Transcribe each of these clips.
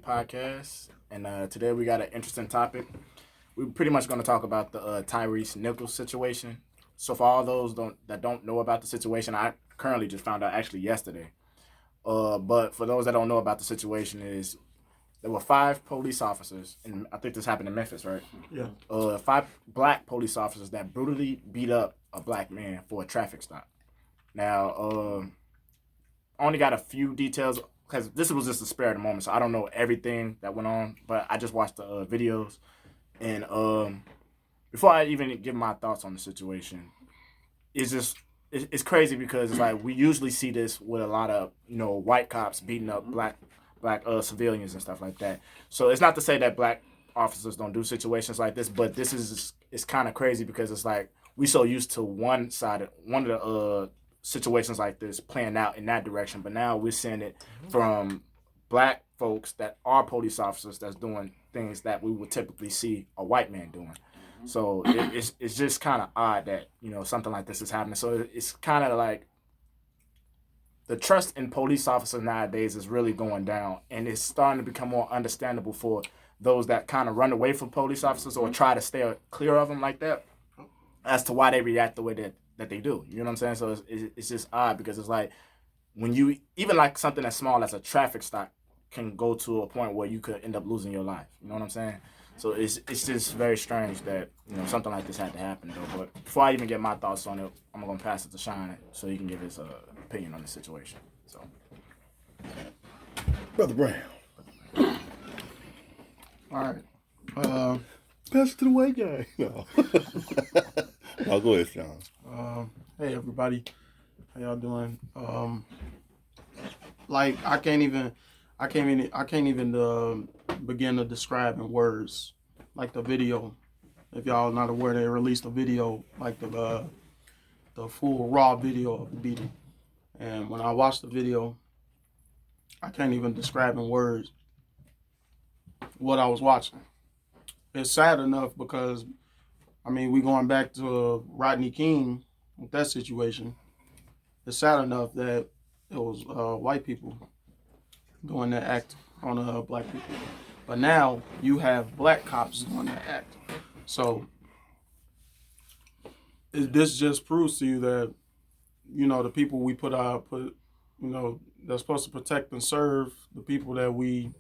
podcast, and today we got an interesting topic. We're pretty much going to talk about the Tyre Nichols situation. So for all those that don't know about the situation, I currently just found out actually yesterday. But for those that don't know about the situation, is there were five police officers, and I think this happened in Memphis, right? Yeah. Five black police officers that brutally beat up a black man for a traffic stop. Now, I only got a few details because this was just a spare of the moment, so I don't know everything that went on. But I just watched the videos, and before I even give my thoughts on the situation, it's crazy because it's like we usually see this with a lot of white cops beating up black civilians and stuff like that. So it's not to say that black officers don't do situations like this, but this is it's kind of crazy because it's like we so used to one of the situations like this playing out in that direction, but now we're seeing it from black folks that are police officers that's doing things that we would typically see a white man doing. So it's just kind of odd that something like this is happening. So it's kind of like the trust in police officers nowadays is really going down, and it's starting to become more understandable for those that kind of run away from police officers or try to stay clear of them like that, as to why they react the way that they do. You know what I'm saying? So it's just odd because it's like when you even like something as small as a traffic stop can go to a point where you could end up losing your life. You know what I'm saying? So it's just very strange that something like this had to happen though. But before I even get my thoughts on it, I'm gonna pass it to Sean so he can give his opinion on the situation. So, Brother Brown. All right. Pass it to the white guy. No. No, go ahead, Sean. Hey everybody, how y'all doing? Like I can't even begin to describe in words. Like the video, if y'all not aware, they released a video like the full raw video of the beating. And when I watched the video, I can't even describe in words what I was watching. It's sad enough because, I mean, we going back to Rodney King with that situation. It's sad enough that it was white people doing that act on black people. But now you have black cops doing that act. So this just proves to you that, the people we put, that's supposed to protect and serve, the people that we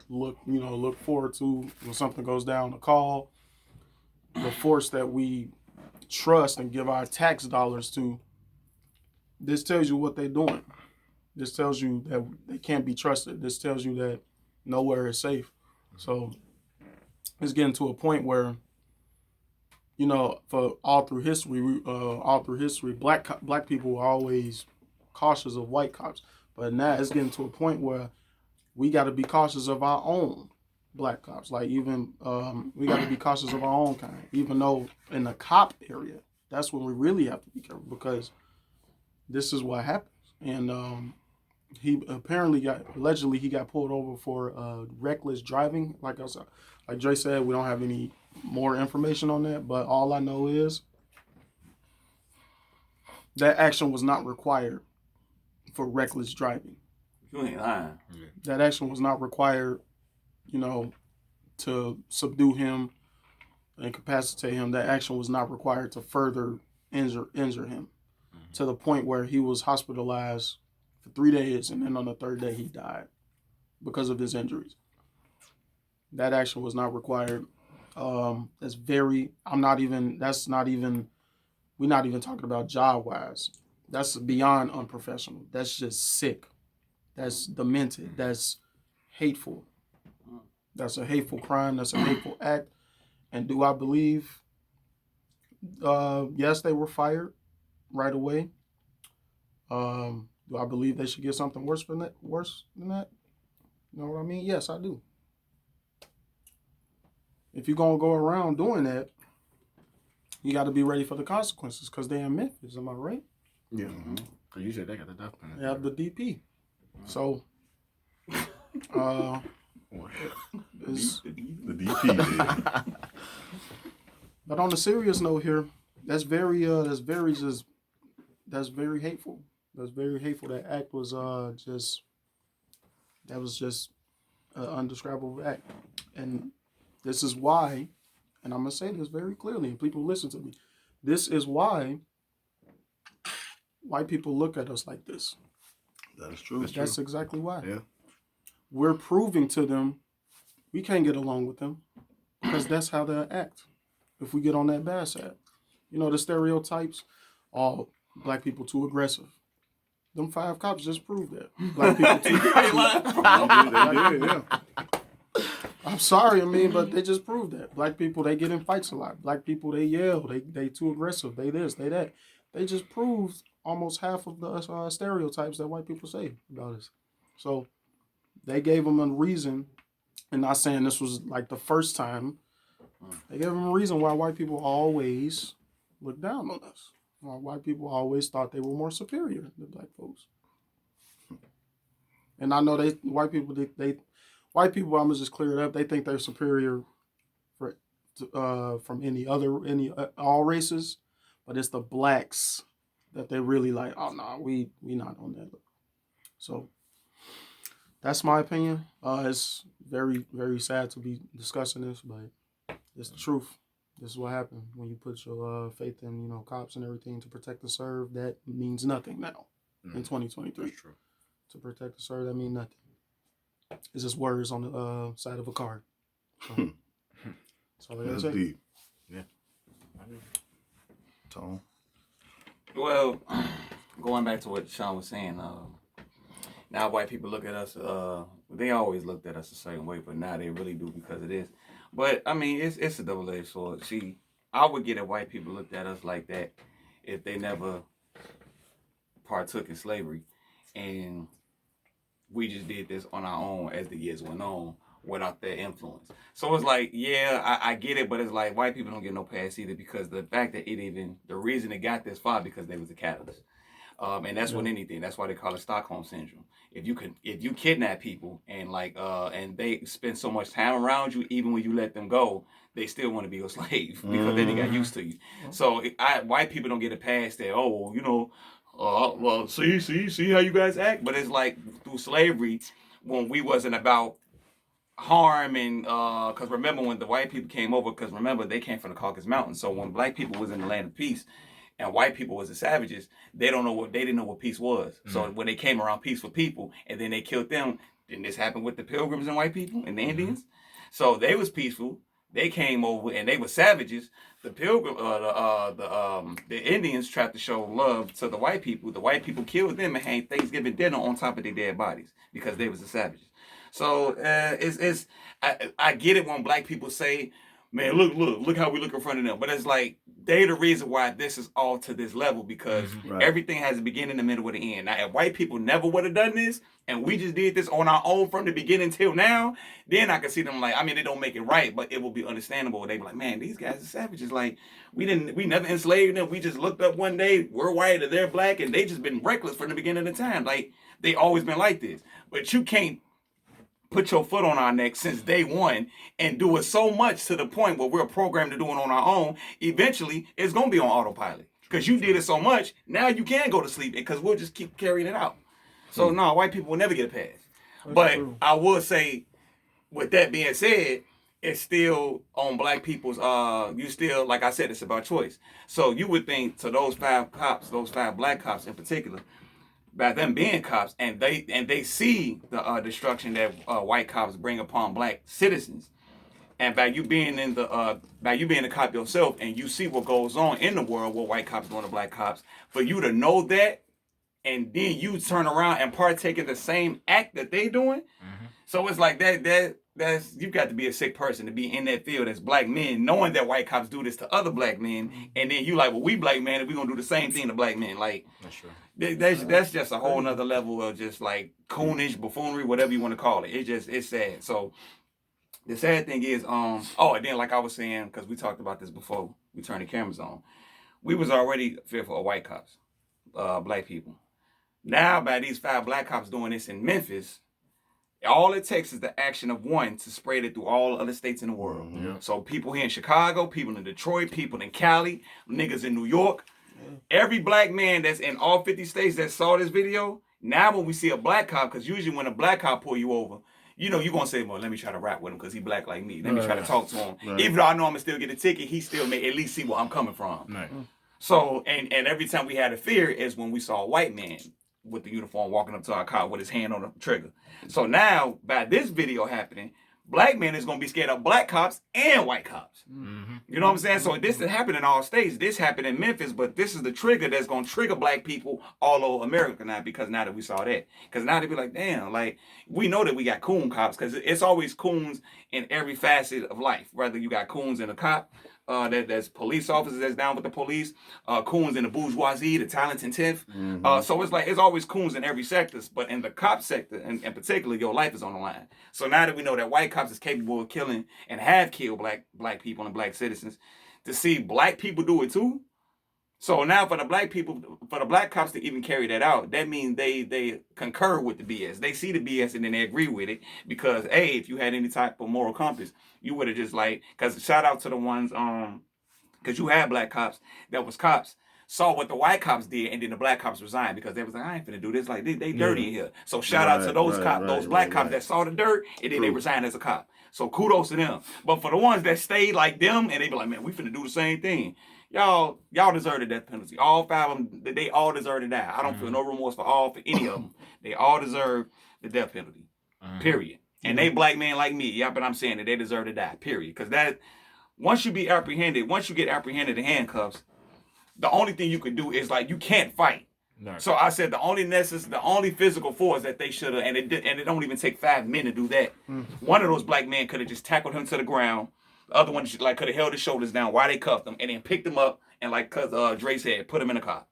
look forward to when something goes down, a call, the force that we trust and give our tax dollars to. This tells you what they're doing. This tells you that they can't be trusted. This tells you that nowhere is safe. So it's getting to a point where, for all through history, black people were always cautious of white cops. But now it's getting to a point where we got to be cautious of our own black cops. Like even we got to be cautious of our own kind. Even though in the cop area, that's when we really have to be careful because this is what happens. And he allegedly got pulled over for reckless driving. Like Dre said, we don't have any more information on that. But all I know is that action was not required for reckless driving. You ain't lying. That action was not required, to subdue him, incapacitate him. That action was not required to further injure him to the point where he was hospitalized for 3 days, and then on the third day he died because of his injuries. That action was not required. We're not even talking about job-wise. That's beyond unprofessional. That's just sick. That's demented. That's hateful. That's a hateful crime. That's a hateful act. And do I believe, yes, they were fired right away. Do I believe they should get something worse than that? You know what I mean? Yes, I do. If you're going to go around doing that, you got to be ready for the consequences because they're in Memphis. Am I right? yeah, because you said they got the death penalty. They have the DP. So, The DP did. but on a serious note here, that's very hateful. That's very hateful. That act was just undescribable act. And this is why, and I'm going to say this very clearly, and people listen to me. This is why white people look at us like this. That is true. That's exactly why. Yeah. We're proving to them we can't get along with them because that's how they'll act if we get on that bad side. You know, the stereotypes, all black people too aggressive. Them 5 cops just proved that. Black people too Yeah. I'm sorry, I mean, but they just proved that. Black people, they get in fights a lot. Black people, they yell. They too aggressive. They this, they that. They just proved almost half of the stereotypes that white people say about us. So they gave them a reason, and not saying this was like the first time. They gave them a reason why white people always looked down on us. Why white people always thought they were more superior than black folks. And I know white people, I'm gonna just clear it up. They think they're superior from all races, but it's the blacks that they really like. Oh no, we not on that. So that's my opinion. It's very, very sad to be discussing this, but it's the truth. This is what happened when you put your faith in, cops and everything to protect and serve. That means nothing now in 2023. That's true. To protect and serve, that means nothing. It's just words on the side of a card. So, that's all I gotta That's say. deep. Yeah. Tone. Well, going back to what Sean was saying, now white people look at us, they always looked at us a certain way, but now they really do because of this. But, I mean, it's a double-edged sword. See, I would get that white people looked at us like that if they never partook in slavery. And we just did this on our own as the years went on without their influence. So it's like, yeah, I get it, but it's like white people don't get no pass either because the fact that the reason it got this far because they was the catalyst. And that's with anything. That's why they call it Stockholm syndrome. If you kidnap people and and they spend so much time around you, even when you let them go, they still want to be your slave because then they got used to you. So white people don't get a pass that, well, see how you guys act. But it's like through slavery, when we wasn't about harm and because remember when the white people came over, because remember they came from the Caucasus Mountains. So when black people was in the land of peace, and white people was the savages, they didn't know what peace was. Mm-hmm. So when they came around peaceful people and then they killed them, then this happened with the Pilgrims and white people and the Indians. So they was peaceful. They came over and they were savages. The the Indians tried to show love to the white people. The white people killed them and had Thanksgiving dinner on top of their dead bodies because they was the savages. So I get it when black people say, man, look how we look in front of them. But it's like, they the reason why this is all to this level because everything has a beginning, a middle, and an end. Now, if white people never would have done this, and we just did this on our own from the beginning till now, then I can see them like, I mean, they don't make it right, but it will be understandable. They be like, man, these guys are savages. Like, we never enslaved them. We just looked up one day, we're white and they're black, and they just been reckless from the beginning of the time. Like, they always been like this. But you can't put your foot on our neck since day one and do it so much to the point where we're programmed to do it on our own. Eventually, it's going to be on autopilot because you did it so much. Now you can go to sleep because we'll just keep carrying it out. So no, white people will never get a pass. But I will say, with that being said, it's still on black people's, you still, like I said, it's about choice. So you would think to those 5 cops, those 5 black cops in particular, by them being cops, and they see the destruction that white cops bring upon black citizens, and by you being a cop yourself, and you see what goes on in the world, what white cops doing to black cops, for you to know that, and then you turn around and partake in the same act that they doing, so it's like that's you've got to be a sick person to be in that field as black men, knowing that white cops do this to other black men, and then you like, well, we black men, and we gonna do the same thing to black men, like. That's true. That's just a whole nother level of just like coonish, buffoonery, whatever you want to call it. It's sad. So the sad thing is, and then like I was saying, because we talked about this before we turned the cameras on, we was already fearful of white cops, black people. Now by these 5 black cops doing this in Memphis, all it takes is the action of one to spread it through all other states in the world. Mm-hmm. So people here in Chicago, people in Detroit, people in Cali, niggas in New York. Every black man that's in all 50 states that saw this video, now when we see a black cop, because usually when a black cop pull you over, you know, you're going to say, well, let me try to rap with him because he black like me. Let me try to talk to him. Right. Even though I know I'm going to still get a ticket, he still may at least see where I'm coming from. Right. So, and every time we had a fear is when we saw a white man with the uniform walking up to our car with his hand on the trigger. So now, by this video happening, black men is going to be scared of black cops and white cops. Mm-hmm. You know what I'm saying? So this didn't happen in all states. This happened in Memphis, but this is the trigger that's going to trigger black people all over America now, because now that we saw that. Because now they be like, damn, like, we know that we got coon cops, because it's always coons in every facet of life. Whether you got coons in a cop, that's police officers that's down with the police, coons in the bourgeoisie, the talented tenth. So it's like, it's always coons in every sector, but in the cop sector, and particular, your life is on the line. So now that we know that white cops is capable of killing and have killed black people and black citizens, to see black people do it too. So now for the black people, for the black cops to even carry that out, that means they concur with the BS. They see the BS and then they agree with it, because hey, if you had any type of moral compass, you would have just like, because shout out to the ones, because you had black cops that was cops, saw what the white cops did, and then the black cops resigned because they was like, I ain't finna do this. Like they dirty in here. So shout out to those cops, those black cops that saw the dirt, and then they resigned as a cop. So kudos to them. But for the ones that stayed like them, and they be like, man, we finna do the same thing. Y'all deserve the death penalty. All 5 of them, they all deserve to die. I don't feel no remorse for any of them. They all deserve the death penalty. Period. And they black men like me. Yeah, but I'm saying that they deserve to die. Period. Because that, once you get apprehended in handcuffs, the only thing you can do is like, you can't fight. Right. So I said the only physical force that they should have, and it don't even take 5 men to do that. One of those black men could have just tackled him to the ground. The other one like could have held his shoulders down while they cuffed him, and then picked him up and like Dre said, put him in a car.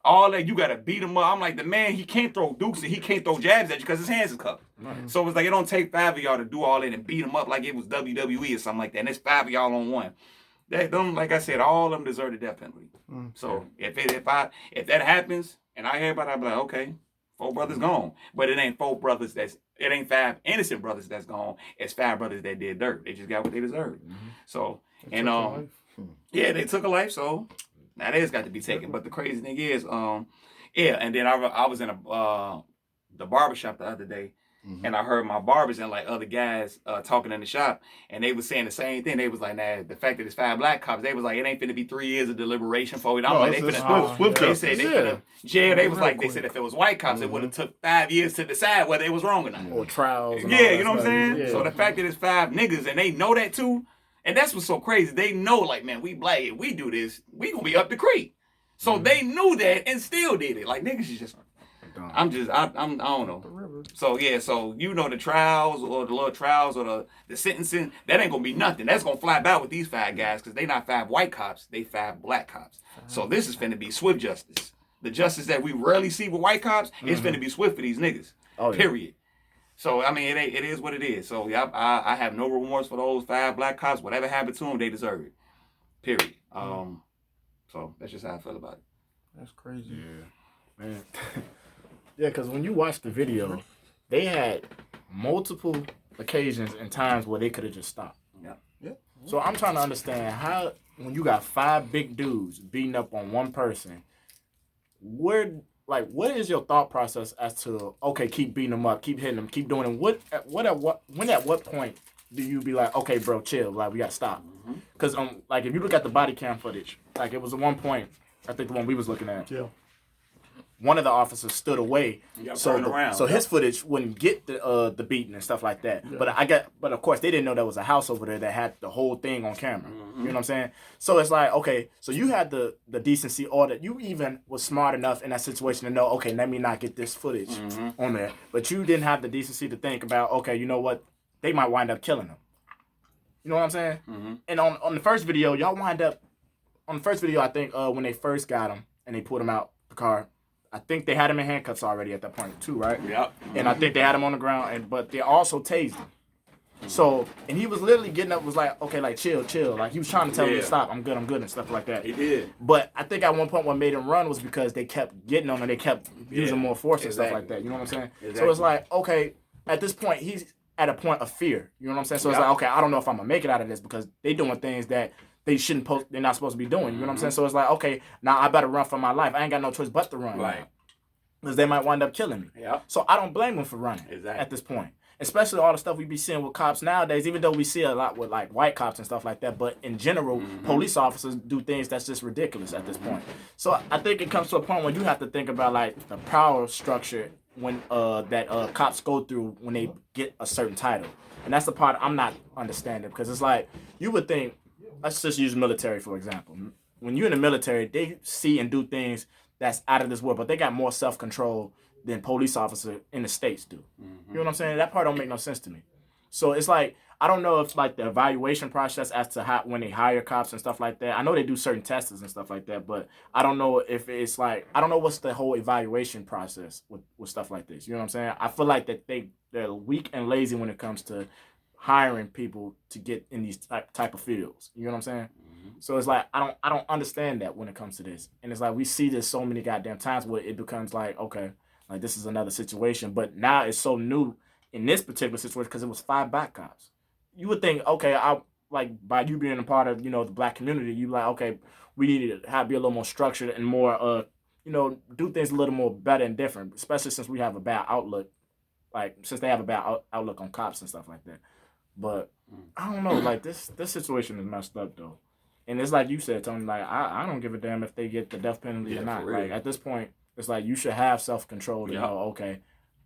All that, you gotta beat him up. I'm like, the man, he can't throw dukes and he can't throw jabs at you because his hands is cuffed. So it's like, it don't take 5 of y'all to do all that and beat him up like it was WWE or something like that. And it's 5 of y'all on one. Them, like I said, all of them deserve the death penalty. So if that happens and I hear about it, I'll be like, okay, 4 brothers gone. But it ain't 4 brothers it ain't 5 innocent brothers that's gone. It's 5 brothers that did dirt. They just got what they deserved. So, and yeah, they took a life. So now theirs got to be taken. But the crazy thing is, yeah. And then I was in the barbershop the other day, and I heard my barbers and like other guys talking in the shop, and they was saying the same thing. They was like, nah, the fact that it's 5 black cops, they was like, it ain't finna be 3 years of deliberation for it. I'm like, they finna, they said they finna jail. They was like, they said if it was white cops, it would have took 5 years to decide whether it was wrong or not. Or trials. Yeah, you know what I'm saying? Yeah. So the fact that it's 5 niggas and they know that too, and that's what's so crazy. They know, like, man, we black, if we do this, we gonna be up the creek. So they knew that and still did it. Like, niggas is just, I don't know. So yeah, so you know the trials or the little trials or the sentencing, that ain't gonna be nothing. That's gonna fly by with these 5 guys, because they not 5 white cops, they 5 black cops. So this is finna be swift justice. The justice that we rarely see with white cops, it's finna be swift for these niggas. Oh, yeah. Period. So I mean, it is what it is. So yeah, I have no remorse for those 5 black cops. Whatever happened to them, they deserve it. Period. So that's just how I feel about it. That's crazy. Yeah, man. Yeah, because when you watch the video, they had multiple occasions and times where they could have just stopped. Yeah. So I'm trying to understand how, when you got 5 big dudes beating up on one person, what is your thought process as to, okay, keep beating them up, keep hitting them, keep doing them? At what point do you be like, okay, bro, chill, like we got to stop? Because like if you look at the body cam footage, like it was at one point, I think the one we was looking at. Yeah. One of the officers stood away, so his footage wouldn't get the beating and stuff like that. Yeah. But of course they didn't know there was a house over there that had the whole thing on camera. You know what I'm saying? So it's like, okay, so you had the decency, or that you even was smart enough in that situation to know, okay, let me not get this footage on there. But you didn't have the decency to think about, okay, you know what, they might wind up killing him. You know what I'm saying? And on the first video, I think when they first got him and they pulled him out the car, I think they had him in handcuffs already at that point too, right? Yep. And I think they had him on the ground, but they also tased him. So, and he was literally getting up, was like, okay, like chill. Like he was trying to tell him to stop. I'm good, and stuff like that. He did. But I think at one point what made him run was because they kept getting on him, they kept using more force and stuff like that. You know what I'm saying? Exactly. So it's like, okay, at this point he's at a point of fear. You know what I'm saying? So it's like, okay, I don't know if I'm gonna make it out of this, because they doing things that they're not supposed to be doing. You know what I'm saying? So it's like, okay, now I better run for my life. I ain't got no choice but to run. Right. Because they might wind up killing me. Yeah. So I don't blame them for running at this point. especially all the stuff we be seeing with cops nowadays, even though we see a lot with like white cops and stuff like that, but in general, police officers do things that's just ridiculous at this point. So I think it comes to a point where you have to think about like the power structure when that cops go through when they get a certain title. And that's the part I'm not understanding, because it's like you would think, let's just use military for example. When you're in the military, they see and do things that's out of this world, but they got more self-control than police officers in the States do. You know what I'm saying? That part don't make no sense to me. So it's like, I don't know if like the evaluation process as to how, when they hire cops and stuff like that, I know they do certain tests and stuff like that, but I don't know if it's like, I don't know what's the whole evaluation process with stuff like this. You know what I'm saying? I feel like that they're weak and lazy when it comes to hiring people to get in these type of fields. You know what I'm saying? So it's like I don't understand that when it comes to this. And it's like we see this so many goddamn times where it becomes like, okay, like this is another situation. But now it's so new in this particular situation because it was 5 black cops. You would think, okay, I like by you being a part of, you know, the black community, you like, okay, we need to be a little more structured and more you know, do things a little more better and different, especially since we have a bad outlook, like since they have a bad outlook on cops and stuff like that. But I don't know, like this situation is messed up though. And it's like you said, Tony, like, I don't give a damn if they get the death penalty or not. Like, at this point, it's like you should have self-control to know, okay,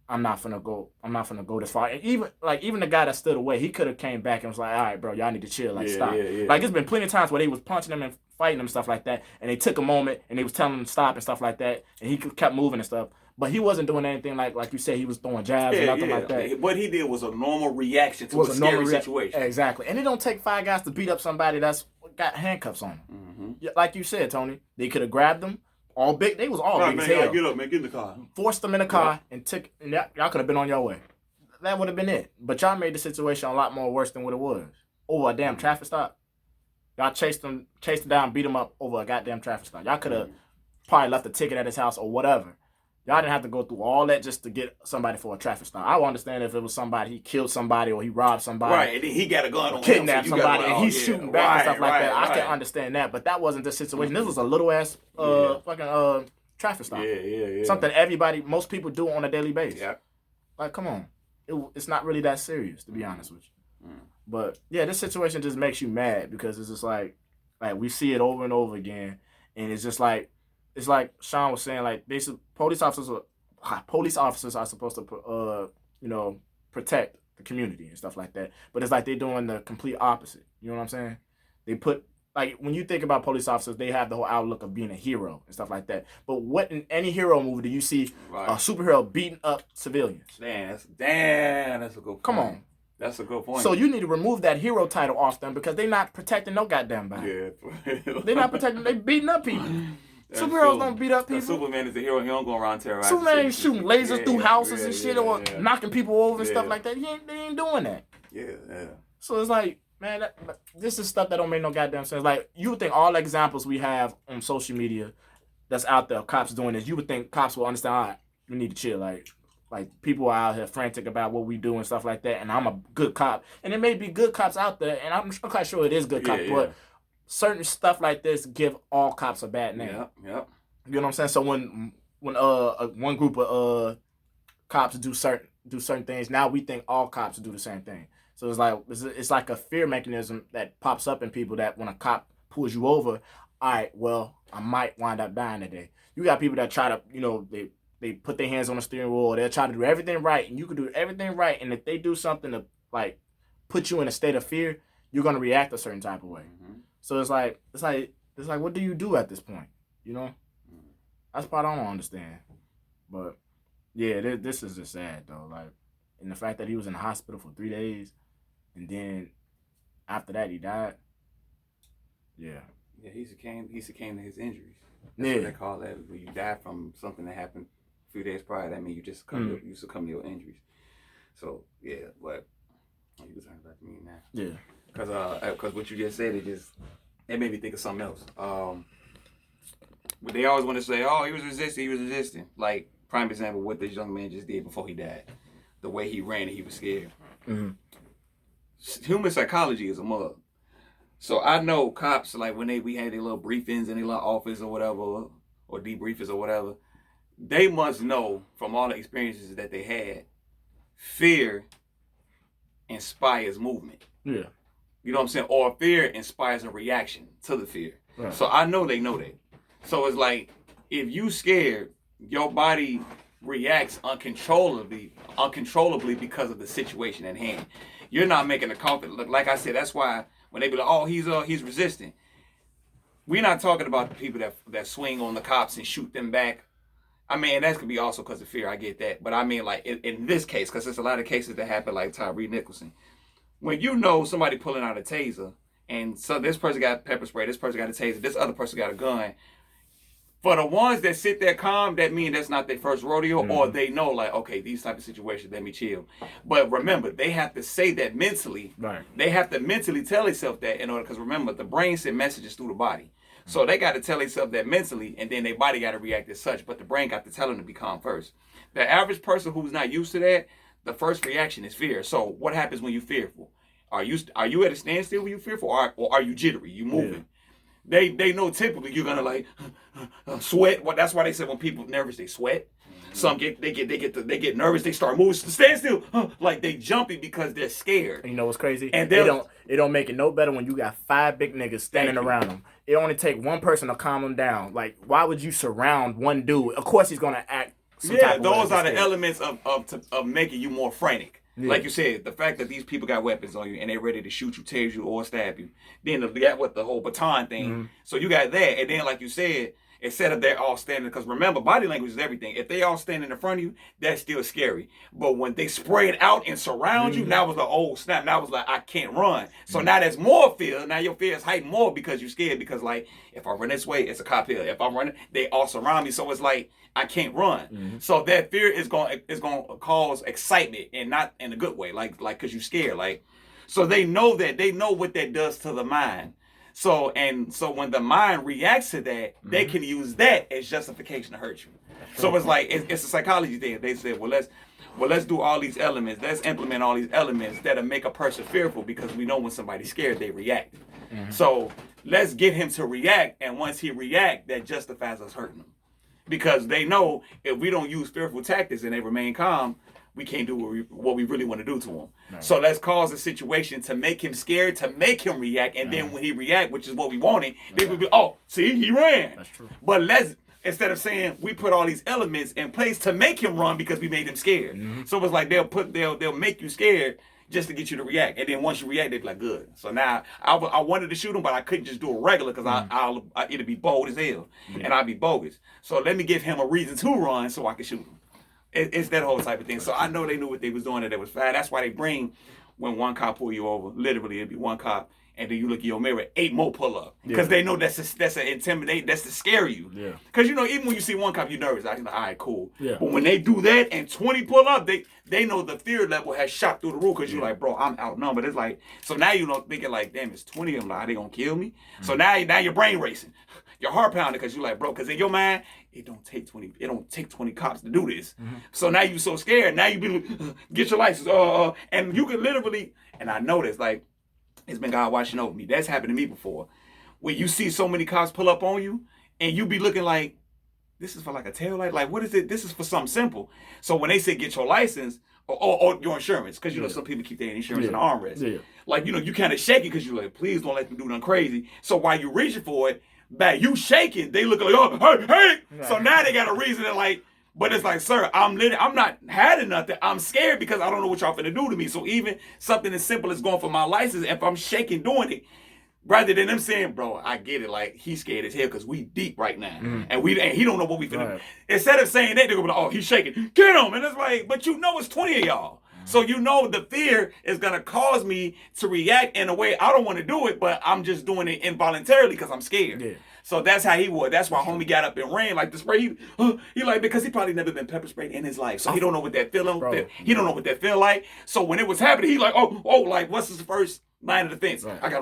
I'm not finna go this far. And even the guy that stood away, he could have came back and was like, all right, bro, y'all need to chill. Like, stop. Like, it's been plenty of times where they was punching him and fighting him and stuff like that, and they took a moment, and they was telling him to stop and stuff like that, and he kept moving and stuff. But he wasn't doing anything like you said, he was throwing jabs or nothing like that. What he did was a normal reaction to a scary situation. Exactly. And it don't take 5 guys to beat up somebody that's got handcuffs on them. Like you said, Tony, they could have grabbed them. They was all big as hell. Get up, man, get in the car. Forced them in the car and y'all could have been on your way. That would have been it. But y'all made the situation a lot more worse than what it was. Over a damn traffic stop. Y'all chased him down, beat him up over a goddamn traffic stop. Y'all could have probably left a ticket at his house or whatever. Y'all didn't have to go through all that just to get somebody for a traffic stop. I would understand if it was somebody, he killed somebody or he robbed somebody. Right, and then he got a gun on him. Kidnapped somebody and he's shooting back and stuff like that. I can understand that, but that wasn't the situation. This was a little ass fucking traffic stop. Something most people do on a daily basis. Yeah. Like, come on. It's not really that serious, to be honest with you. But yeah, this situation just makes you mad because it's just like we see it over and over again, and it's just like, it's like Sean was saying, like police officers are supposed to you know, protect the community and stuff like that. But it's like they're doing the complete opposite. You know what I'm saying? They put, like, when you think about police officers, they have the whole outlook of being a hero and stuff like that. But what in any hero movie do you see a superhero beating up civilians? Damn, that's a good point. Come on. That's a good point. So you need to remove that hero title off them because they're not protecting no goddamn body. Yeah. They're not protecting, they beating up people. Superheroes don't beat up people. Superman is the hero. He don't go around terrorizing. Superman ain't shooting lasers through houses and shit or knocking people over and stuff like that. They ain't doing that. Yeah. So it's like, man, this is stuff that don't make no goddamn sense. Like, you would think all the examples we have on social media that's out there, cops doing this, you would think cops will understand, all right, we need to chill. Like people are out here frantic about what we do and stuff like that, and I'm a good cop. And there may be good cops out there, and I'm quite sure it is good cops, but certain stuff like this give all cops a bad name. Yep. You know what I'm saying? So when one group of cops do certain things, now we think all cops do the same thing. So it's like a fear mechanism that pops up in people that when a cop pulls you over, all right, well, I might wind up dying today. You got people that try to, you know, they put their hands on the steering wheel, they'll try to do everything right, and you can do everything right, and if they do something to like put you in a state of fear, you're gonna react a certain type of way. So it's like what do you do at this point? You know? That's part I don't understand. But yeah, this is just sad though. Like, and the fact that he was in the hospital for 3 days, and then after that he died. Yeah. Yeah, he succumbed to his injuries. That's what they call that. When you die from something that happened a few days prior, that means you just succumb to your injuries. So yeah, but you was talking about me now. Yeah. Because what you just said, it made me think of something else. But they always want to say, oh, he was resisting. Like, prime example, what this young man just did before he died. The way he ran and he was scared. Human psychology is a mug. So I know cops, like when we had their little briefings in their little office or whatever, or debriefers or whatever, they must know from all the experiences that they had, fear inspires movement. Yeah. You know what I'm saying? Or fear inspires a reaction to the fear. Right. So I know they know that. So it's like, if you scared, your body reacts uncontrollably because of the situation at hand. You're not making a confident look. Like I said, that's why when they be like, oh, he's resisting. We're not talking about the people that swing on the cops and shoot them back. I mean, that could be also because of fear. I get that. But I mean, like, in this case, because there's a lot of cases that happen like Tyre Nichols. When you know somebody pulling out a taser, and so this person got pepper spray, this person got a taser, this other person got a gun. For the ones that sit there calm, that mean that's not their first rodeo, or they know, like, okay, these type of situations, let me chill. But remember, they have to say that mentally. Right. They have to mentally tell themselves that in order, because remember, the brain sends messages through the body. So they got to tell themselves that mentally, and then their body got to react as such, but the brain got to tell them to be calm first. The average person who's not used to that, the first reaction is fear. So what happens when you're fearful? Are you at a standstill when you're fearful, or are you jittery? You moving? Yeah. They know typically you're gonna like sweat. Well, that's why they say when people nervous they sweat. Some they get nervous, they start moving, stand still, like they jumping because they're scared. You know what's crazy? And it don't make it no better when you got 5 big niggas standing around them. It only take one person to calm them down. Like, why would you surround one dude? Of course he's gonna act. Those are the elements of making you more frantic. Yeah. Like you said, the fact that these people got weapons on you and they're ready to shoot you, tase you, or stab you. Then you got what the whole baton thing. Mm-hmm. So you got that, and then like you said, instead of they're all standing, because remember, body language is everything. If they all standing in front of you, that's still scary. But when they spray it out and surround you, now was the old snap. Now was like, I can't run. So now there's more fear. Now your fear is heightened more because you're scared. Because like, if I run this way, it's a cop here. If I'm running, they all surround me. So it's like, I can't run. So that fear is going to cause excitement, and not in a good way. Like because you're scared. Like, so they know that. They know what that does to the mind. So when the mind reacts to that, they can use that as justification to hurt you. So it's like it's a psychology thing. They said, well, let's do all these elements. Let's implement all these elements that'll make a person fearful, because we know when somebody's scared, they react. So let's get him to react, and once he react, that justifies us hurting him, because they know if we don't use fearful tactics and they remain calm, we can't do what we really want to do to him. No. So let's cause a situation to make him scared, to make him react, and then when he react, which is what we wanted, they would be, oh, see, he ran. That's true. But instead of saying we put all these elements in place to make him run because we made him scared. So it's like they'll make you scared just to get you to react, and then once you react, they're like, good. So now I wanted to shoot him, but I couldn't just do it regular, because it'd be bold as hell, and I'd be bogus. So let me give him a reason to run so I can shoot him. It's that whole type of thing. So I know they knew what they was doing, and that was fine. That's why they bring, when one cop pull you over, literally it'd be one cop, and then you look in your mirror, 8 more pull up, because they know that's an intimidate, that's to scare you. Yeah. Because even when you see one cop, you're nervous. I'm like, all right, cool. Yeah. But when they do that and 20 pull up, they know the fear level has shot through the roof, because you're like, bro, I'm outnumbered. It's like, so now you know, thinking like, damn, it's 20 of them. Like, are they gonna kill me? So now your brain racing, your heart pounding, because you're like, bro, because in your mind, it don't take 20 cops to do this. So now you so scared. Now you be get your license. And you can literally, and I know this, like, it's been God watching over me. That's happened to me before. When you see so many cops pull up on you, and you be looking like, this is for like a tail light? Like, what is it? This is for something simple. So when they say get your license, or your insurance, because you know some people keep their insurance in the armrest. Yeah. Like, you kind of shaking, because you're like, please don't let them do nothing crazy. So while you're reaching for it, by you shaking, they look like, oh, hey. So now they got a reason to like, but it's like, sir, I'm not having nothing. I'm scared because I don't know what y'all finna do to me. So even something as simple as going for my license, if I'm shaking doing it, rather than them saying, bro, I get it, like, he's scared as hell because we deep right now. And he don't know what we finna do. Instead of saying that, they're gonna be like, oh, he's shaking. Get him. And it's like, but you know it's 20 of y'all. So you know the fear is going to cause me to react in a way I don't want to do it, but I'm just doing it involuntarily because I'm scared. Yeah. So that's how he was. That's why homie got up and ran like the spray. He like, because he probably never been pepper sprayed in his life. So he don't know what that feeling. He don't know what that feel like. So when it was happening, he like, oh, like, what's his first line of defense? Right. I got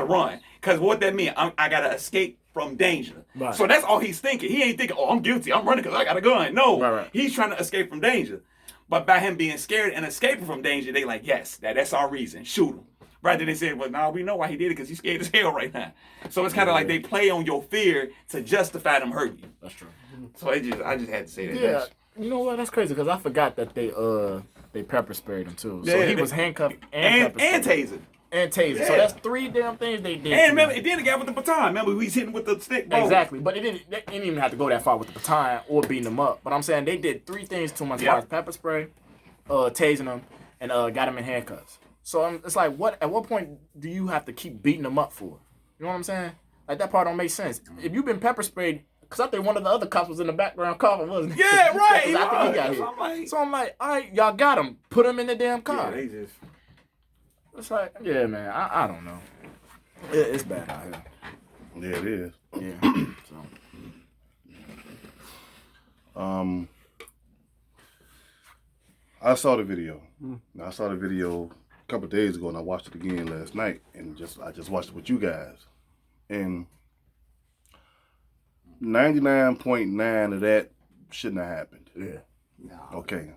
to run. Because what that mean, I got to escape from danger. Right. So that's all he's thinking. He ain't thinking, oh, I'm guilty. I'm running because I got a gun. No, He's trying to escape from danger. But by him being scared and escaping from danger, they like, yes, that's our reason. Shoot him. Rather than saying, well, nah, we know why he did it, because he's scared as hell right now. So it's kind of like they play on your fear to justify them hurting you. That's true. So I just had to say that. Yeah, you know what? That's crazy, because I forgot that they they pepper sprayed him too. So Yeah, he they- was handcuffed and pepper sprayed. taser. And taser. So Yeah. that's 3 damn things they did. And remember, it did the guy with the baton. Remember, we was hitting with the stick. Bro. Exactly, but they didn't even have to go that far with the baton or beating them up. But I'm saying they did 3 things to him as far as pepper spray, tasing him, and got him in handcuffs. So it's like, at what point do you have to keep beating them up for? You know what I'm saying? Like, that part don't make sense. If you've been pepper sprayed, because I think one of the other cops was in the background coughing, wasn't he? Yeah, right. 'Cause I think he got hit. So I'm like, all right, y'all got him. Put him in the damn car. Yeah, they just. It's like, yeah, man, I don't know. It's bad out here. Yeah, it is. Yeah. So. I saw the video. I saw the video a couple of days ago, and I watched it again last night, and I just watched it with you guys, and 99.9 of that shouldn't have happened. Yeah. No. Okay,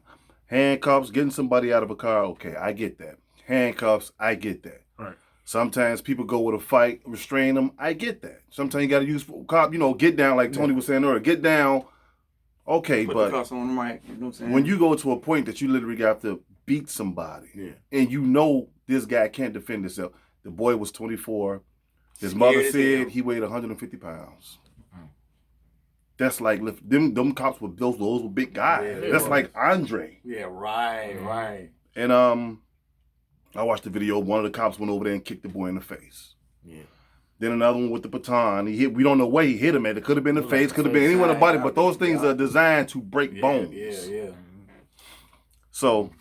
handcuffs, getting somebody out of a car. Okay, I get that. Handcuffs, I get that. Right. Sometimes people go with a fight, restrain them. I get that. Sometimes you got to use cop. Get down, like Tony was saying earlier. Get down. Okay, Put but the cuffs on them right. You know what I'm saying? when you go to a point that you literally got to beat somebody, and you know this guy can't defend himself. The boy was 24. His mother said he weighed 150 pounds. That's like them cops were those were big guys. Yeah, That's like Andre. Yeah, right. And I watched the video. One of the cops went over there and kicked the boy in the face. Yeah. Then another one with the baton. He hit. We don't know where he hit him at. It could have been the face. Could have been anywhere in the body. But those things are designed to break bones. Yeah. So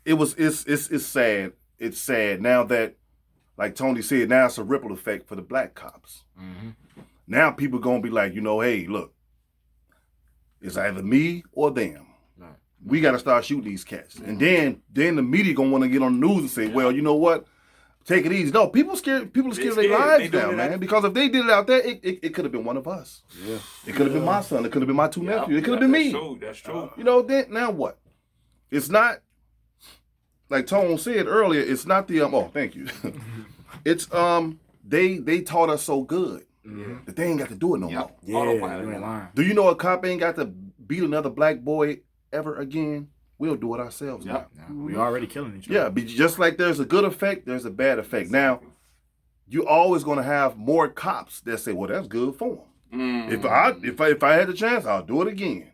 it's sad. It's sad now that, like Tony said, now it's a ripple effect for the black cops. Mm-hmm. Now people gonna be like, hey, look, it's either me or them. Right. We got to start shooting these cats, and then the media gonna want to get on the news and say, well, you know what? Take it easy. No, people are scared of their lives now, man. Because if they did it out there, it could have been one of us. Yeah. It could have been my son. It could have been my 2 nephews. It could have been me. That's true. Then now what? It's not like Tone said earlier. It's not the thank you. It's they taught us so good that they ain't got to do it no more. Yeah, you ain't lying. Do you know a cop ain't got to beat another black boy ever again? We'll do it ourselves now. We already killing each other. Yeah, but just like there's a good effect, there's a bad effect. Now, you're always going to have more cops that say, well, that's good for them. If I had the chance, I'll do it again.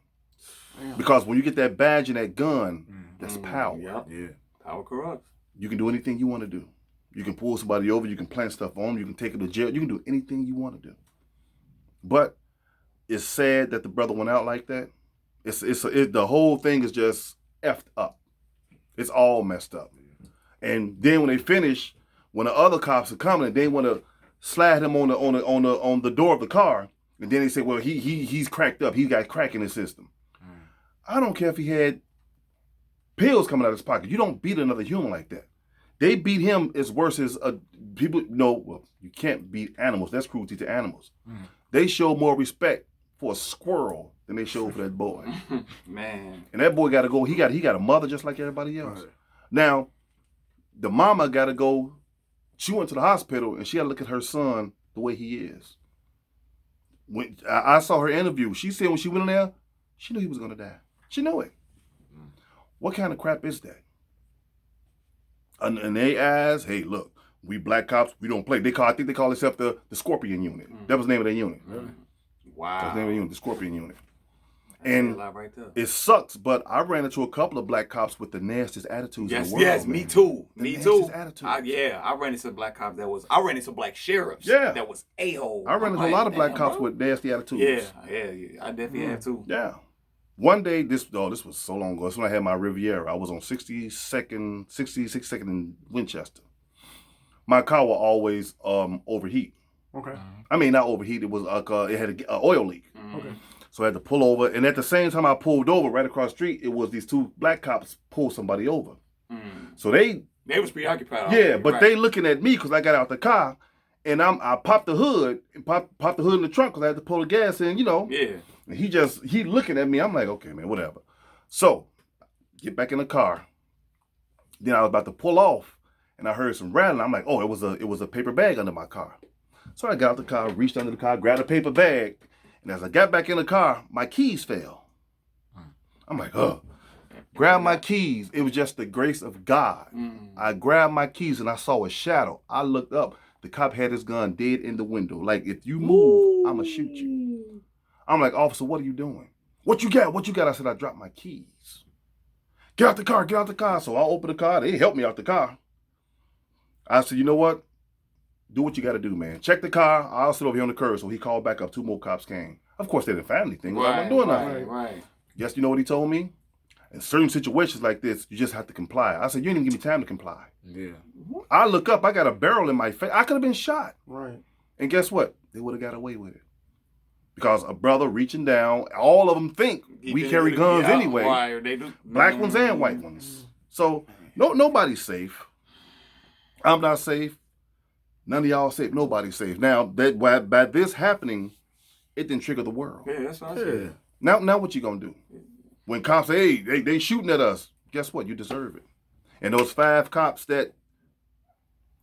Because when you get that badge and that gun, that's power. Yeah. Power corrupts. You can do anything you want to do. You can pull somebody over. You can plant stuff on them. You can take them to jail. You can do anything you want to do. But it's sad that the brother went out like that. The whole thing is just effed up. It's all messed up. And then when they finish, when the other cops are coming, they want to slide him on the door of the car, and then they say, well, he's cracked up. He got crack in his system. I don't care if he had pills coming out of his pocket. You don't beat another human like that. They beat him as worse as people. No, well, you can't beat animals. That's cruelty to animals. They show more respect for a squirrel than they showed for that boy. Man. And that boy got to go. He got a mother just like everybody else. Right. Now, the mama got to go. She went to the hospital and she got to look at her son the way he is. When I saw her interview, she said when she went in there, she knew he was going to die. She knew it. What kind of crap is that? And they asked, hey, look, we black cops, we don't play. I think they call themselves the Scorpion Unit. That was the name of their unit. Really? Wow. That was the name of the unit, the Scorpion Unit. That's and right there. It sucks, but I ran into a couple of black cops with the nastiest attitudes in the world. Yes, me too. Me too. I ran into black cops I ran into black sheriffs. Yeah. That was a-hole. I ran into a lot of black cops with nasty attitudes. Yeah. I definitely have too. Yeah. One day, this was so long ago. That's when I had my Riviera. I was on 66th in Winchester. My car will always overheat. Okay. I mean, not overheat. It was it had an oil leak. Okay. So I had to pull over. And at the same time I pulled over, right across the street, it was these 2 black cops pulled somebody over. So they was preoccupied. Yeah, but they looking at me because I got out the car. And I popped the hood, popped the hood in the trunk because I had to pull the gas in, Yeah. And he looking at me. I'm like, okay, man, whatever. So, get back in the car. Then I was about to pull off, and I heard some rattling. I'm like, oh, it was a paper bag under my car. So I got out the car, reached under the car, grabbed a paper bag, and as I got back in the car, my keys fell. I'm like, oh. Grabbed my keys. It was just the grace of God. I grabbed my keys and I saw a shadow. I looked up. The cop had his gun dead in the window. Like, if you move, I'ma shoot you. I'm like, officer, what are you doing? What you got? What you got? I said, I dropped my keys. Get out the car, get out the car. So I opened the car. They helped me out the car. I said, you know what? Do what you got to do, man. Check the car. I'll sit over here on the curb. So he called back up. 2 more cops came. Of course, they didn't find anything. I wasn't doing nothing. Right. Yes, you know what he told me? In certain situations like this, you just have to comply. I said, you didn't even give me time to comply. Yeah. I look up, I got a barrel in my face. I could have been shot. Right. And guess what? They would have got away with it. Because a brother reaching down, all of them think we carry guns anyway. Why they do? Black ones and white ones. So nobody's safe. I'm not safe. None of y'all safe. Nobody's safe. Now, by this happening, it didn't trigger the world. Yeah, that's what I said. Now what you gonna do? When cops say, hey, they shooting at us, guess what? You deserve it. And those 5 cops that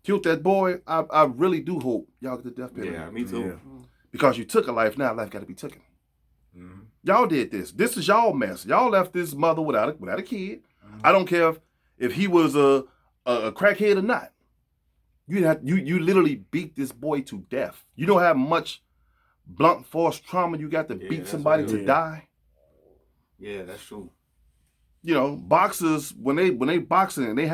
killed that boy, I really do hope y'all get the death penalty. Yeah, me too. Yeah. Because you took a life, now life got to be taken. Y'all did this. This is y'all mess. Y'all left this mother without a kid. I don't care if he was a crackhead or not. You literally beat this boy to death. You know how much blunt force trauma you got to beat somebody to die? Yeah, that's true. You know, boxers when they boxing and they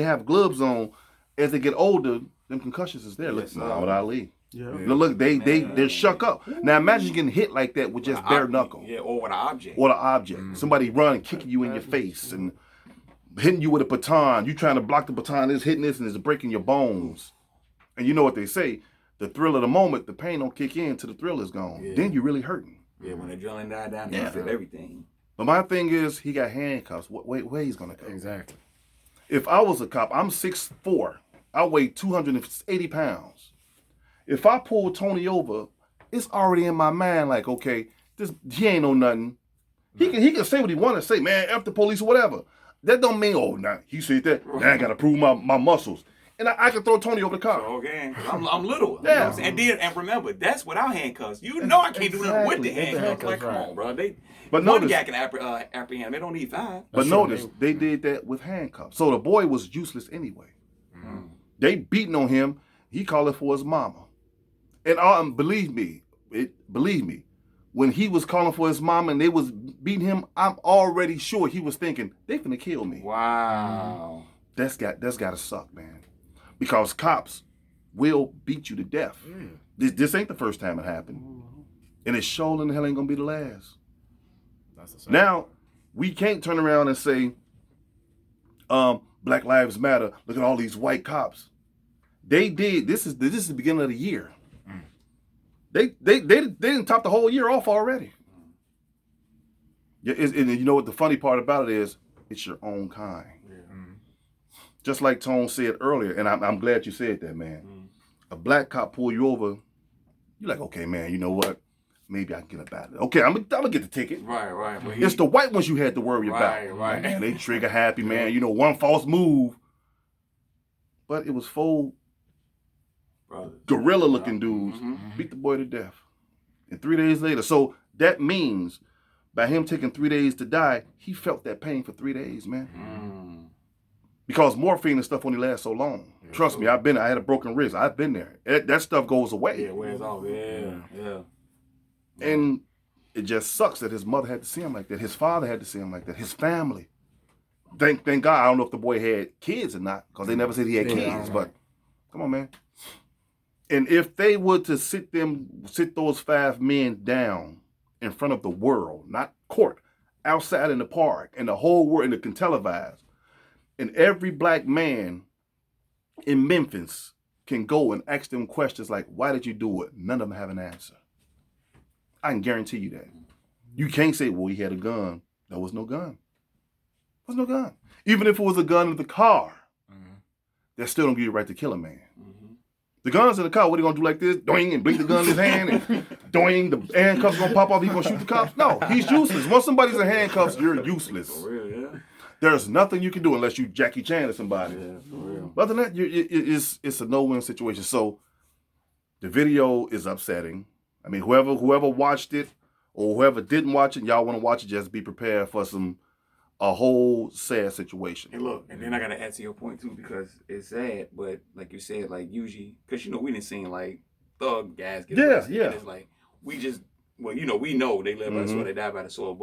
have gloves on, as they get older, them concussions is there. Look, Muhammad Ali. Yeah. Look, they're shook up. Now imagine getting hit like that with just bare knuckle. Yeah, or with an object. Or the object. Somebody running, kicking you in your face and hitting you with a baton. You trying to block the baton, it's hitting this and it's breaking your bones. And you know what they say, the thrill of the moment, the pain don't kick in till the thrill is gone. Yeah. Then you're really hurting. Yeah, when the adrenaline died down, they feel everything. But my thing is, he got handcuffs. Where he's gonna go? Exactly. If I was a cop, I'm 6'4". I weigh 280 pounds. If I pull Tony over, it's already in my mind like, okay, he ain't know nothing. He can say what he want to say, man, F the police or whatever. That don't mean, oh, now he said that. Now I got to prove my muscles. And I can throw Tony over the car. So, okay, I'm little. Yeah. You know what I'm saying? And remember, that's without handcuffs. You know I can't do nothing with the Exactly. handcuffs. Like, come Right. on, bro. But one notice- guy can apprehend them. They don't need 5. But notice, they did that with handcuffs. So the boy was useless anyway. They beating on him. He calling for his mama. And believe me, when he was calling for his mama and they was beating him, I'm already sure he was thinking, they finna kill me. Wow. That's gotta suck, man. Because cops will beat you to death. This ain't the first time it happened. And it sure in the hell ain't gonna be the last. That's the same. Now, we can't turn around and say, Black Lives Matter, look at all these white cops. They did, this is the beginning of the year. They didn't top the whole year off already. Yeah, and you know what the funny part about it is? It's your own kind. Just like Tone said earlier, and I'm glad you said that, man. A black cop pull you over, you're like, okay, man, you know what? Maybe I can get about it. Okay, I'm gonna get the ticket. Right. But It's the white ones you had to worry about. Right. Man, they trigger happy, man. You know, one false move. But it was full gorilla looking dudes beat the boy to death. And 3 days later. So that means by him taking 3 days to die, he felt that pain for 3 days, man. Because morphine and stuff only lasts so long. Trust me, I had a broken wrist. I've been there. That stuff goes away. Yeah, it wears off. Yeah. And it just sucks that his mother had to see him like that. His father had to see him like that. His family. Thank God. I don't know if the boy had kids or not, because they never said he had kids. But come on, man. And if they were to sit those 5 men down in front of the world, not court, outside in the park, and the whole world, and it can televise, and every black man in Memphis can go and ask them questions like, why did you do it? None of them have an answer. I can guarantee you that. You can't say, well, he had a gun. There was no gun. There was no gun. Even if it was a gun in the car, that still don't give you the right to kill a man. The gun's in the car, what are you gonna do like this? Doing and blink the gun in his hand and doing, the handcuffs gonna pop off, he's gonna shoot the cops? No, he's useless. Once somebody's in handcuffs, you're useless. For real, yeah. There's nothing you can do unless you Jackie Chan or somebody. Yeah, for real. But other than that, it's a no-win situation. So the video is upsetting. I mean, whoever watched it or whoever didn't watch it, y'all want to watch it, just be prepared for some a whole sad situation. And look, and then I gotta add to your point too, because it's sad, but like you said, like usually, because we didn't see like thug guys get arrested. Yeah. And it's like we just, well, we know they live by the sword, they die by the sword,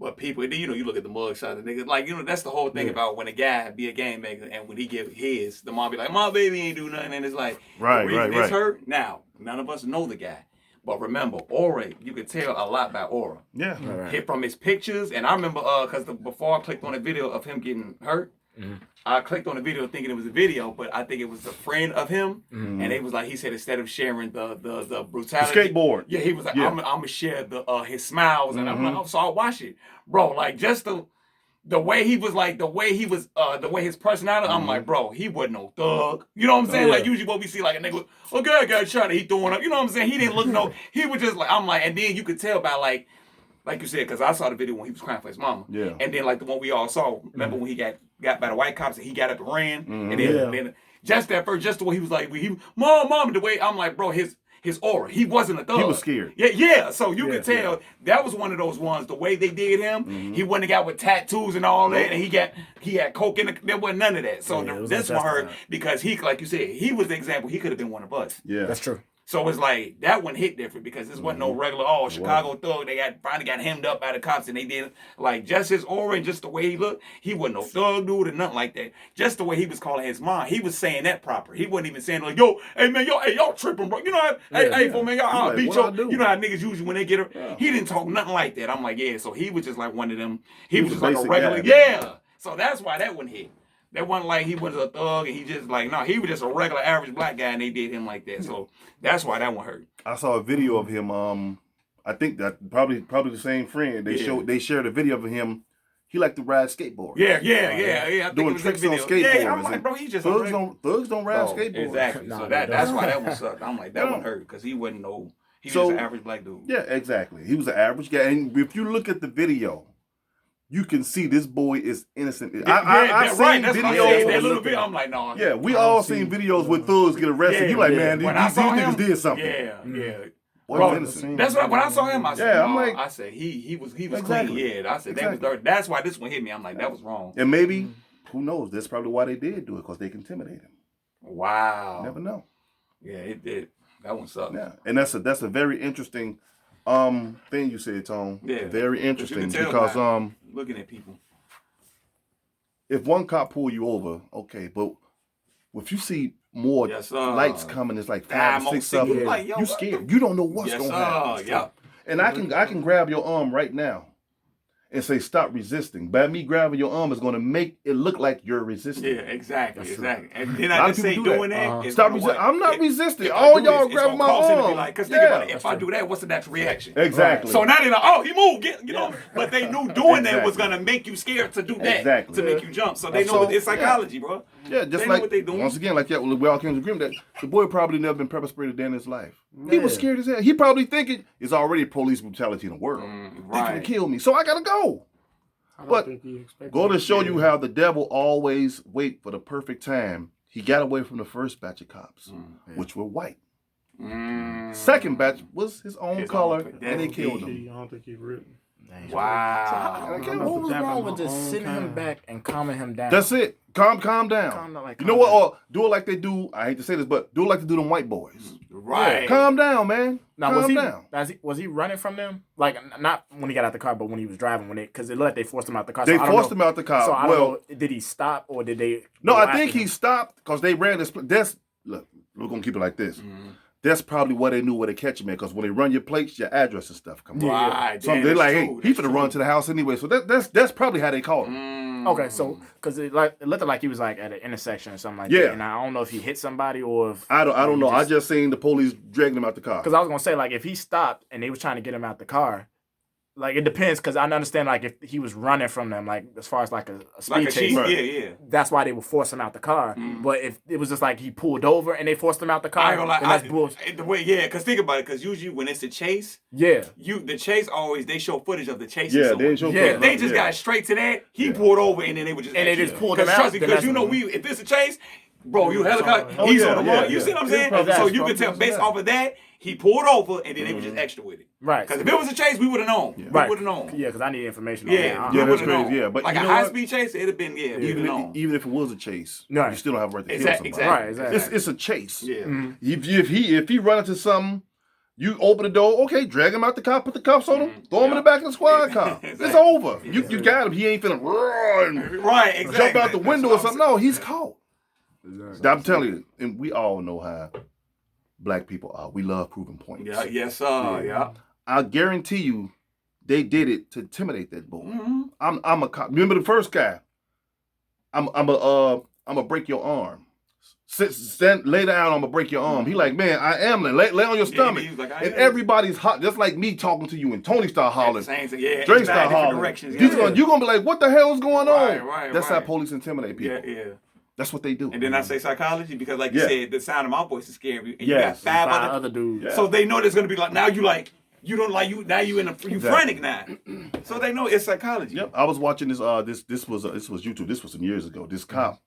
but people, you look at the mug shot of the niggas, like that's the whole thing about when a guy be a game maker and when he give his, the mom be like, my baby ain't do nothing, and it's like Right. It's hurt. Now none of us know the guy. But remember, aura, you could tell a lot by aura. Yeah. Right. Hit from his pictures, and I remember because before I clicked on a video of him getting hurt, I clicked on the video thinking it was a video, but I think it was a friend of him, and it was like he said instead of sharing the brutality, Skateboard. yeah, he was like, Yeah. I'm gonna share the his smiles, and I'm like, oh, so I'll watch it, bro. Like just the way he was, the way his personality, I'm like, bro, he wasn't no thug. You know what I'm saying? Yeah. Like usually what we see, like a nigga, okay, I got shot, and he throwing up. You know what I'm saying? He didn't look he was just like, I'm like, and then you could tell by like you said, because I saw the video when he was crying for his mama. Yeah. And then like the one we all saw, remember when he got by the white cops and he got up and ran, and then just that first, just the way he was like, mom, the way I'm like, bro, his aura, he wasn't a thug. He was scared. Yeah. So you could tell that was one of those ones. The way they did him, he wouldn't have got with tattoos and all that, and he had coke in. There wasn't none of that. So this one hurt because he, like you said, he was the example. He could have been one of us. Yeah. That's true. So it's like that one hit different because this wasn't no regular Chicago thug. They finally got hemmed up by the cops and they did like just his aura and just the way he looked. He wasn't no thug dude or nothing like that. Just the way he was calling his mom, he was saying that proper. He wasn't even saying like, yo, hey man, y'all tripping, bro. You know, hey fool man, y'all beat what I you. do? You know how niggas usually when they get her. Yeah. He didn't talk nothing like that. I'm like, yeah. So he was just like one of them. He was just like a regular, guy. So that's why that one hit. That wasn't like he was a thug and he just like, no, he was just a regular average black guy and they did him like that. So that's why that one hurt. I saw a video of him. I think that probably the same friend. They shared a video of him. He liked to ride skateboard. Yeah. I think Doing it was tricks that on video. skateboards. Yeah, I'm like, bro, he just thugs don't ride skateboards. Exactly. No, so they that's don't. why that one sucked. I'm like, that one hurt because he wasn't he was just an average black dude. Yeah, exactly. He was an average guy, and if you look at the video, you can see this boy is innocent. I've seen That's videos. that little bit. I'm like, no. Yeah, we all seen videos with thugs get arrested. You like, man, these niggas did something. Yeah. Bro, innocent. That's what when I saw him, I said, I'm like, I said he was exactly. clean. Yeah, I said that was dirty. That's why this one hit me. I'm like, that was wrong. And maybe, who knows? That's probably why they did do it, because they can intimidate him. Wow. You never know. Yeah, it did. That one sucked. Yeah, and that's a very interesting thing you said, Tone. Yeah, very interesting because because looking at people. If one cop pull you over, okay, but if you see more lights coming, it's like 5 or 6 of them. Like, you scared. You don't know what's going to happen. Yeah. And I can grab your arm right now and say stop resisting. By me grabbing your arm is going to make it look like you're resisting. Yeah, exactly. And then I just say doing that. Stop resisting. I'm not resisting. All y'all grabbing my arm. Because think about it. If I do that, what's the natural reaction? Exactly. So now they're like, oh, he moved. You know. But they knew doing that was going to make you scared to do that. To make you jump. So they know it's psychology, bro. Yeah, just they like know what they doing. Once again, like we all came to agreement that the boy probably never been pepper sprayed a day in his life. He was scared as hell. He probably thinking it's already police brutality in the world. They gonna kill me, so I gotta go. But go to show you how the devil always wait for the perfect time. He got away from the first batch of cops, which were white. Second batch was his own color, and they killed him. I don't think he written. Wow. What was wrong with just sitting him back and calming him down? That's it. Calm down. You know what? Or do it like they do. I hate to say this, but do it like they do them white boys. Right. Calm down, man. Now, calm down. Was he running from them? Like, not when he got out the car, but when he was driving, because it looked like they forced him out the car. They forced him out the car. So I don't know, did he stop or did they? No, I think he stopped because they ran this. Look, we're gonna keep it like this. That's probably why they knew where to catch him at, because when they run your plates, your address and stuff come up. Right. So they're like, hey, he finna run to the house anyway. So that's probably how they caught him. Okay, so because it looked like he was like at an intersection or something like that, and I don't know if he hit somebody or if I don't know. I just seen the police dragging him out the car. Because I was gonna say, like, if he stopped and they was trying to get him out the car, like, it depends, because I understand, like, if he was running from them, like, as far as like a speed chase, yeah. That's why they would force him out the car. But if it was just like he pulled over and they forced him out the car, I ain't gonna lie, then that's bullshit. Because think about it, because usually when it's a chase, the chase always, they show footage of the chase. Yeah, they show footage. If they just got straight to that, he pulled over and then they would just pulled him out. Because you know, if it's a chase, bro, you helicopter. Oh, He's yeah, on the yeah, run. You yeah. see what I'm It's saying? probably So that you can tell strong. based off of that, he pulled over and then they were just extra with it. Right. Because if it was a chase, we would have known. We Right. would have known. Yeah, because I need information. Yeah, on we Yeah, that. that's would've known. crazy. Yeah, but like you a know high what? speed chase, it'd have been we would have known. Even if it was a chase, Right. you still don't have a right to kill Exactly. somebody. Right, exactly. It's a chase. Yeah. If he run into something, you open the door. Okay, drag him out the car, put the cuffs on him, throw him in the back of the squad car. Exactly. It's over. You got him. He ain't finna run, Right. Exactly. jump out the window or That's what something. No, he's caught. Exactly. I'm telling you, and we all know how black people are. We love proving points. Yeah. Yes, sir. Yeah. I guarantee you, they did it to intimidate that boy. Mm-hmm. I'm a cop. Remember the first guy? I'm a break your arm. Lay down. I'm gonna break your arm. He like, man, I am. Lay on your stomach. he was like, I And am. everybody's hot, just like me talking to you. And Tony start hollering. Same thing. Yeah. Drake it's start nine different hollering. directions. You're Yeah. gonna be like, what the hell is going on? Right, That's right. how police intimidate people. Yeah. That's what they do. And then I say psychology because, like you Yeah. said, the sound of my voice is scary. And Yes. you got five Five other. other dudes. Yeah. So they know there's gonna be like now you don't like you now you in a you frantic now. So they know it's psychology. Yep. I was watching this. This was YouTube. This was some years ago. This cop,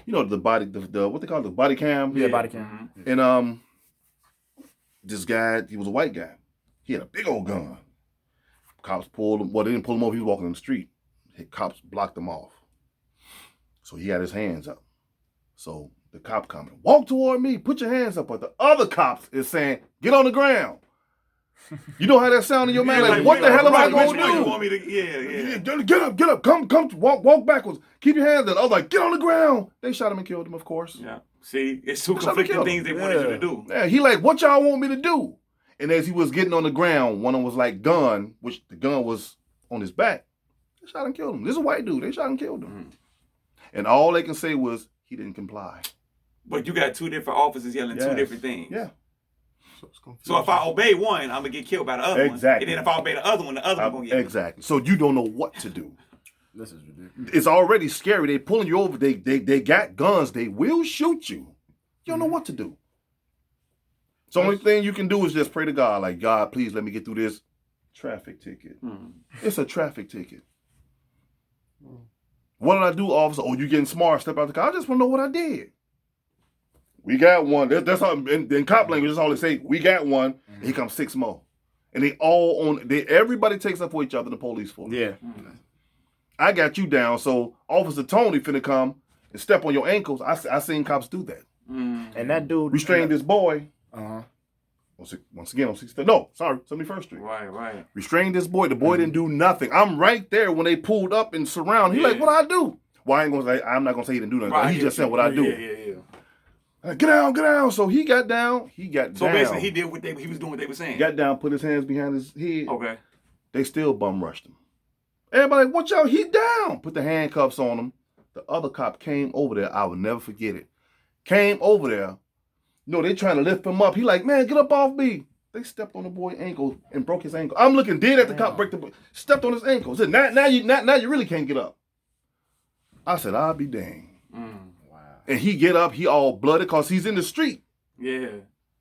you know, the body, the what they call it, the body cam. Yeah, body cam. And this guy, he was a white guy. He had a big old gun. Cops pulled him. Well, they didn't pull him over. He was walking in the street. Cops blocked him off. So he had his hands up. So the cop coming, walk toward me, put your hands up. But the other cops is saying, get on the ground. You know how that sound in your man? Like, what the hell am I going to You do? want me to, yeah. Get up, come, walk backwards. Keep your hands up. I was like, get on the ground. They shot him and killed him, of course. Yeah. See, it's two Shut conflicting the things they kill. wanted you to do. Yeah, he like, what y'all want me to do? And as he was getting on the ground, one of them was like gun, which the gun was on his back. They shot and killed him. This is a white dude. They shot and killed him. And all they can say was, he didn't comply. But you got two different officers yelling two Yes. different things. Yeah. So if I obey one, I'm gonna get killed by the other one. Exactly. And then if I obey the other one gonna get me. Exactly. So you don't know what to do. This is ridiculous. It's already scary. They pulling you over. They got guns. They will shoot you. You don't know what to do. So only thing you can do is just pray to God, like, God, please let me get through this traffic ticket. It's a traffic ticket. What did I do, officer? Oh, you getting smart? Step out the car. I just want to know what I did. We got one. That's how in cop language. That's all they say. We got one. And here comes 6 more, and they all on. Everybody takes up for each other. The police force. Yeah. I got you down. So Officer Tony finna come and step on your ankles. I seen cops do that. And that dude Restrained this boy. Uh-huh. Once again on 65th. No, sorry, 71st Street. Right. Restrained this boy. The boy didn't do nothing. I'm right there when they pulled up and surround. He like, what I do? Well, I'm not gonna say he didn't do nothing. Right, He just said what I do. Yeah. Get down. So he got down. So basically, he did what he was doing what they were saying. got down, put his hands behind his head. Okay. They still bum rushed him. Everybody like, watch out, he down. Put the handcuffs on him. The other cop came over there. I will never forget it. Came over there. No, they trying to lift him up. He like, man, get up off me. They stepped on the boy's ankle and broke his ankle. I'm looking dead at the cop break the boy. Stepped on his ankle. Said, now you really can't get up. I said, I'll be dang. Wow. And he get up, he all blooded because he's in the street. Yeah.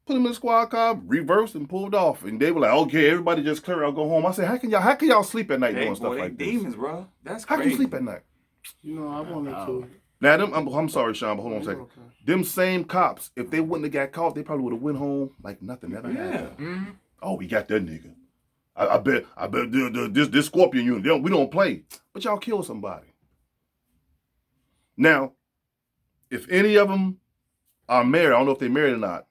Put him in the squad car, reversed and pulled off. And they were like, okay, everybody just clear out, go home. I said, how can y'all sleep at night Hey, doing stuff boy, like they this? demons, bro. That's How crazy. can you sleep at night? You know, I wanted to. Now, I'm sorry, Sean, but hold on a second. Okay. Them same cops, if they wouldn't have got caught, they probably would have went home like nothing ever Yeah. happened. Oh, we got that nigga. I bet this Scorpion unit, we don't play. But y'all kill somebody. Now, if any of them are married, I don't know if they're married or not,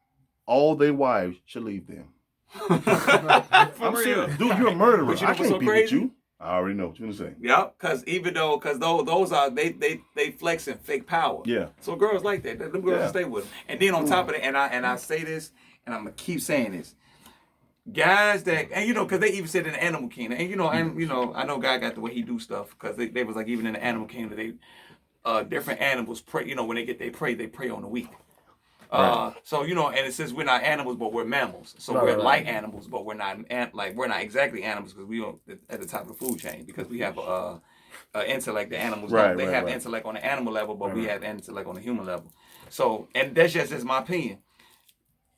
all their wives should leave them. For I'm real. serious. Dude, you're a murderer. But you know I what's can't so be crazy? with you. I already know what you're gonna say. Yeah, because those are they flexing fake power. Yeah. So girls like that. Them girls Yeah. stay with them. And then on top of that, and I say this, and I'm gonna keep saying this. Guys that, and because they even said in the Animal Kingdom, and I know God got the way he do stuff, because they was like, even in the Animal Kingdom, they different animals pray. When they get they pray on the weak. So and it says we're not animals, but we're mammals. So we're like animals, but we're not exactly animals, because we are at the top of the food chain, because we have intellect that animals don't. They have intellect on the animal level, but we have intellect on the human level. So, and that's just my opinion.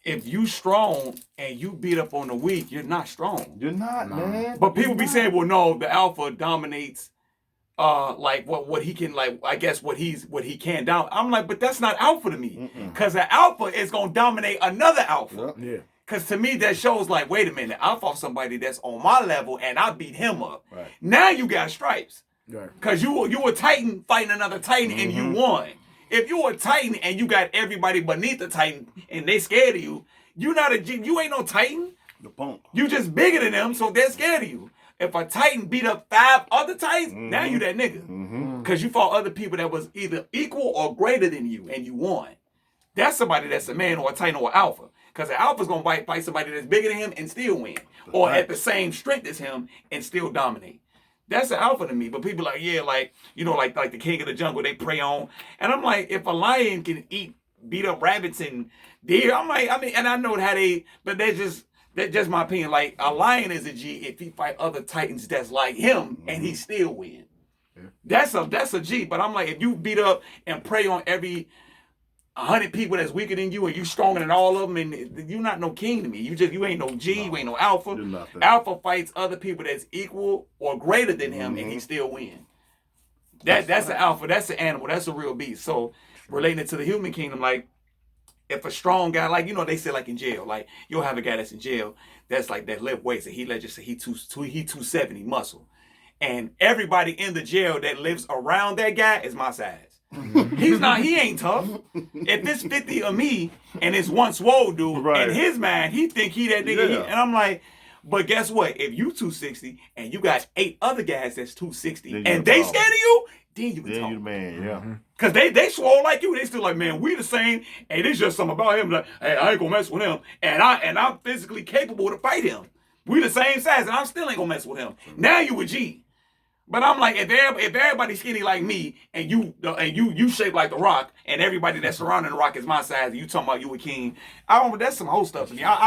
If you strong and you beat up on the weak, you're not strong. You're not, man. But people be saying, well, no, the alpha dominates like what he can, like, I guess what he can down. I'm like, but that's not alpha to me, because the alpha is gonna dominate another alpha. Yep. Yeah. Because to me, that shows like, wait a minute, I fought somebody that's on my level and I beat him up. Right. Now you got stripes. Right. Because you were Titan fighting another Titan and you won. If you were a Titan and you got everybody beneath the Titan and they scared of you, you ain't no Titan. The punk. You just bigger than them, so they're scared of you. If a Titan beat up 5 other Titans, now you that nigga. Because you fought other people that was either equal or greater than you and you won. That's somebody that's a man or a Titan or alpha. Because the alpha's going to fight somebody that's bigger than him and still win. Or at the same strength as him and still dominate. That's the alpha to me. But people like, yeah, like, you know, like the king of the jungle, they prey on. And I'm like, if a lion can beat up rabbits and deer, I'm like, and I know how but that's just my opinion. Like, a lion is a G if he fight other Titans that's like him and he still win. Yeah. That's a G. But I'm like, if you beat up and prey on every 100 people that's weaker than you and you stronger than all of them, and you're not no king to me. You ain't no G, you ain't no alpha. Alpha fights other people that's equal or greater than him and he still win. That's an alpha, that's an animal, that's a real beast. So relating it to the human kingdom, like if a strong guy, like, you know, they say like in jail, like you'll have a guy that's in jail that's like that lift weights and let's just say he 270 muscle. And everybody in the jail that lives around that guy is my size. He ain't tough. If it's 50 of me and it's one swole dude, in his mind, he think he that nigga. And I'm like, but guess what? If you 260 and you got 8 other guys that's 260 and they scared of you, then you can talk. You the man, yeah. Cause they swole like you, they still like, man, we the same, and it's just something about him. Like, hey, I ain't gonna mess with him, and I'm physically capable to fight him. We the same size, and I still ain't gonna mess with him. Now you a G. But I'm like, if everybody's skinny like me, and you shaped like the Rock, and everybody that's surrounding the Rock is my size, and you talking about you a king, that's some whole stuff to me.